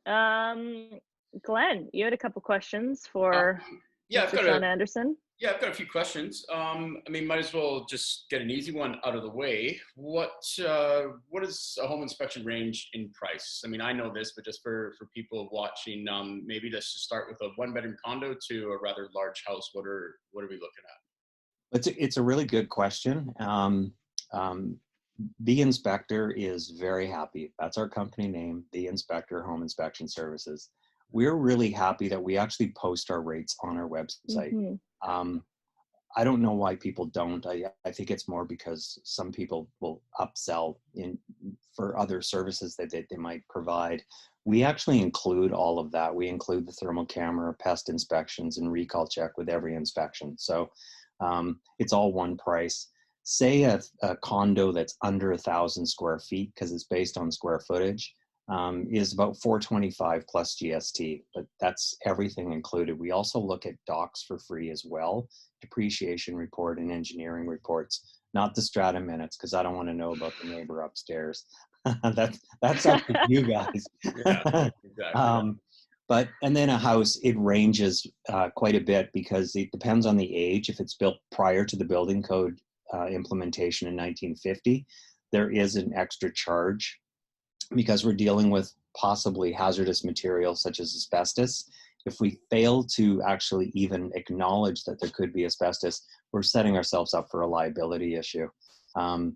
Um, Glenn, you had a couple questions Uh, for yeah, Mr. Shawn Anderson. I've got a few questions. I mean, might as well just get an easy one out of the way. What is a home inspection range in price? I mean, I know this, but just for people watching, maybe let's just start with a one bedroom condo to a rather large house. What are we looking at? It's a really good question. Um, the Inspector is very happy. That's our company name, The Inspector Home Inspection Services. We're really happy that we actually post our rates on our website. Mm-hmm. I don't know why people don't. I think it's more because some people will upsell for other services that they might provide. We actually include all of that. We include the thermal camera, pest inspections, and recall check with every inspection. So it's all one price. Say a condo that's under 1,000 square feet, because it's based on square footage, is about $425 plus GST, but that's everything included. We also look at docs for free as well, depreciation report and engineering reports, not the strata minutes, because I don't want to know about the neighbor upstairs. That's up to you guys. Yeah, exactly. And then a house, it ranges quite a bit because it depends on the age. If it's built prior to the building code implementation in 1950, there is an extra charge because we're dealing with possibly hazardous materials such as asbestos. If we fail to actually even acknowledge that there could be asbestos, we're setting ourselves up for a liability issue.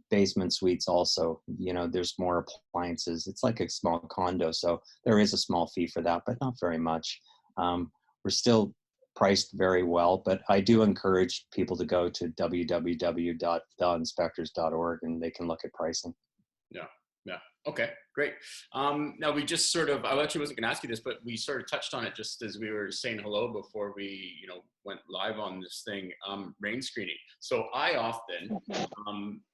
Basement suites also, there's more appliances. It's like a small condo, so there is a small fee for that, but not very much. We're still priced very well, but I do encourage people to go to www.theinspectors.org and they can look at pricing. Yeah. Okay, great. Now we just I actually wasn't going to ask you this, but we sort of touched on it just as we were saying hello before we, went live on this thing, rain screening. So I often,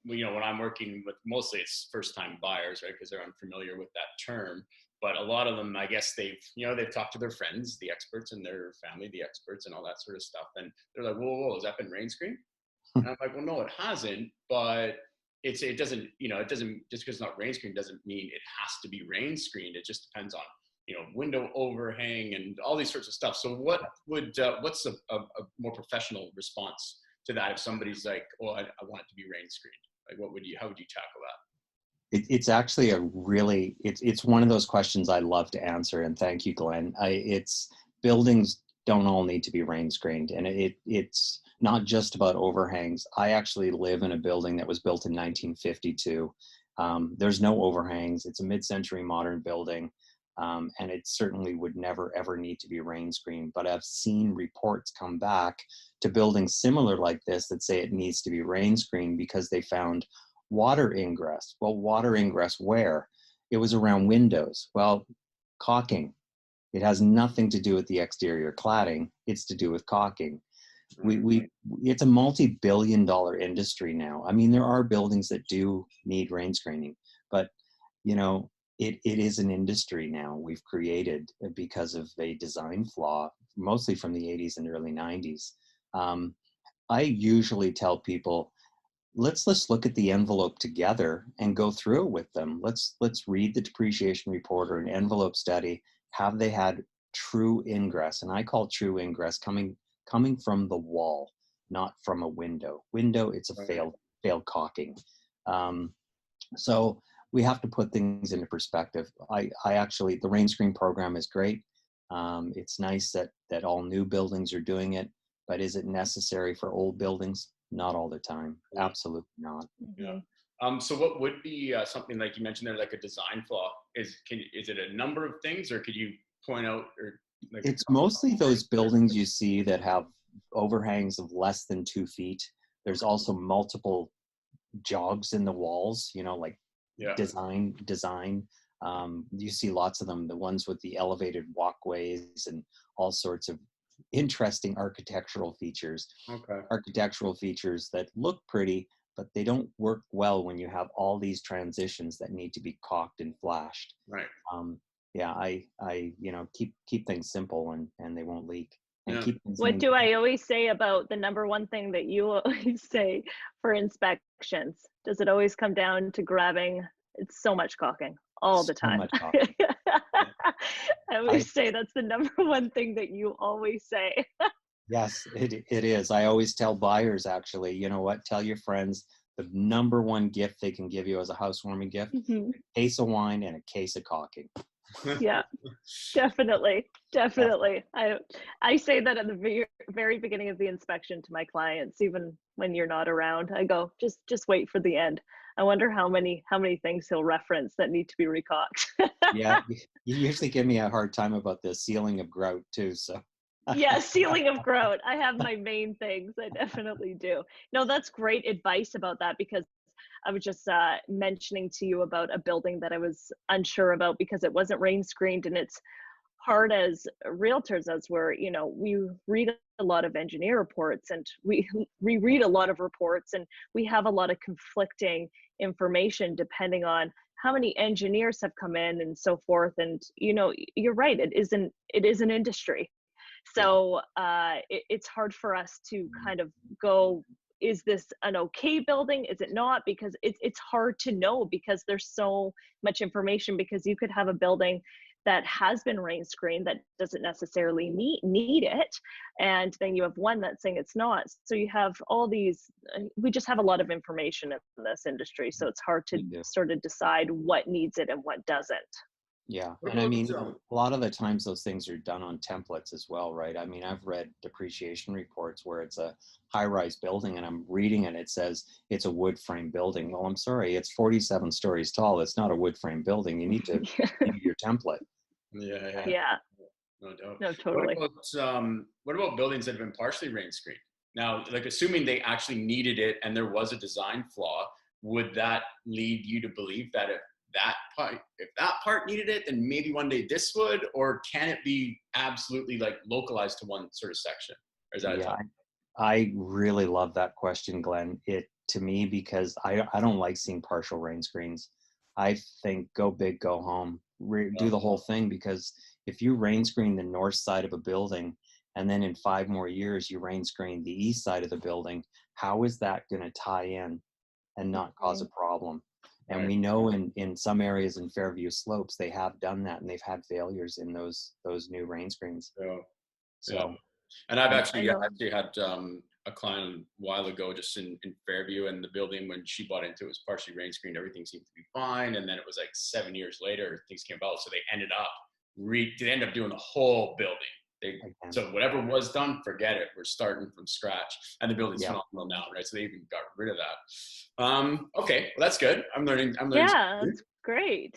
when I'm working with, mostly it's first time buyers, right? Because they're unfamiliar with that term. But a lot of them, I guess they've talked to their friends, the experts, and their family, the experts, and all that sort of stuff. And they're like, whoa, has that been rain screened? And I'm like, well, no, it hasn't, but it doesn't, just because it's not rain screened doesn't mean it has to be rain screened. It just depends on, window overhang and all these sorts of stuff. So what's a more professional response to that if somebody's like, oh, I want it to be rain screened? Like, how would you tackle that? It's actually it's one of those questions I love to answer, and thank you, Glenn. Buildings don't all need to be rain screened, and it's not just about overhangs. I actually live in a building that was built in 1952. There's no overhangs. It's a mid-century modern building, and it certainly would never, ever need to be rain screened. But I've seen reports come back to buildings similar like this that say it needs to be rain screened because they found water ingress. Well, water ingress where? It was around windows. Well, caulking. It has nothing to do with the exterior cladding. It's to do with caulking. It's a multi-billion-dollar industry now. I mean, there are buildings that do need rain screening, but it is an industry now we've created because of a design flaw, mostly from the 80s and early 90s. I usually tell people, let's look at the envelope together and go through it with them. Let's read the depreciation report or an envelope study. Have they had true ingress? And I call true ingress coming from the wall, not from a window. It's a failed caulking. So we have to put things into perspective. I actually, the rain screen program is great. It's nice that all new buildings are doing it, but is it necessary for old buildings? Not all the time. Absolutely not. Yeah. So what would be something like you mentioned there, like a design flaw? Is it a number of things, or could you point out or? Like it's mostly those buildings you see that have overhangs of less than 2 feet. There's also multiple jogs in the walls, design. You see lots of them, the ones with the elevated walkways and all sorts of interesting architectural features. Okay. Architectural features that look pretty, but they don't work well when you have all these transitions that need to be caulked and flashed. Right. Yeah, I keep things simple and they won't leak. And keep things what do I always say about the number one thing that you always say for inspections? Does it always come down to grabbing? It's so much caulking all the time. I I always say that's the number one thing that you always say. Yes, it is. I always tell buyers, actually, you know what? Tell your friends the number one gift they can give you as a housewarming gift: Mhm. a case of wine and a case of coffee. Yeah, definitely, That's definitely. I say that at the very beginning of the inspection to my clients, even when you're not around. I go, just wait for the end. I wonder how many things he'll reference that need to be recocked. yeah. You usually give me a hard time about the sealing of grout too. So Yeah, sealing of grout. I have my main things. I definitely do. No, that's great advice about that because I was just mentioning to you about a building that I was unsure about because it wasn't rain screened, and it's hard as realtors as we're, we read a lot of engineer reports and we read a lot of reports and we have a lot of conflicting information depending on how many engineers have come in and so forth. And you're right, it is an industry. yeah, So it's hard for us to kind of go, is this an okay building? Is it not? Because it's hard to know because there's so much information, because you could have a building that has been rain screened that doesn't necessarily need it. And then you have one that's saying it's not. So you have all these, we just have a lot of information in this industry. So it's hard to we do. sort of decide what needs it and what doesn't. Yeah, What and I about mean, a lot of the times those things are done on templates as well, right? I mean, I've read depreciation reports where it's a high-rise building and I'm reading it, it says it's a wood frame building. Well, I'm sorry, it's 47 stories tall. It's not a wood frame building. You need to read your template. Yeah, yeah, Yeah, no doubt. no, What totally. about buildings that have been partially rain screened? Now, like assuming they actually needed it and there was a design flaw, would that lead you to believe that if that part needed it, then maybe one day this would, or can it be absolutely like localized to one sort of section? Or is that a Yeah, tough? I really love that question, Glenn. It to me because I don't like seeing partial rain screens. I think go big, go home. Do the whole thing, because if you rain screen the north side of a building and then in 5 more years you rain screen the east side of the building, how is that going to tie in and not cause a Mhm. problem? And Right. we know in some areas in Fairview Slopes they have done that and they've had failures in those new rain screens. So, yeah. So And I've I I actually know. actually had a client a while ago just in Fairview, and the building when she bought into it was partially rain screened. Everything seemed to be fine, and then it was like 7 years later things came about, so they ended up doing the whole building. They again, so whatever was done, forget it. We're starting from scratch, and the building's yeah. phenomenal now, right? So they even got rid of that. Okay, well that's good. I'm learning. Yeah, Something. that's great.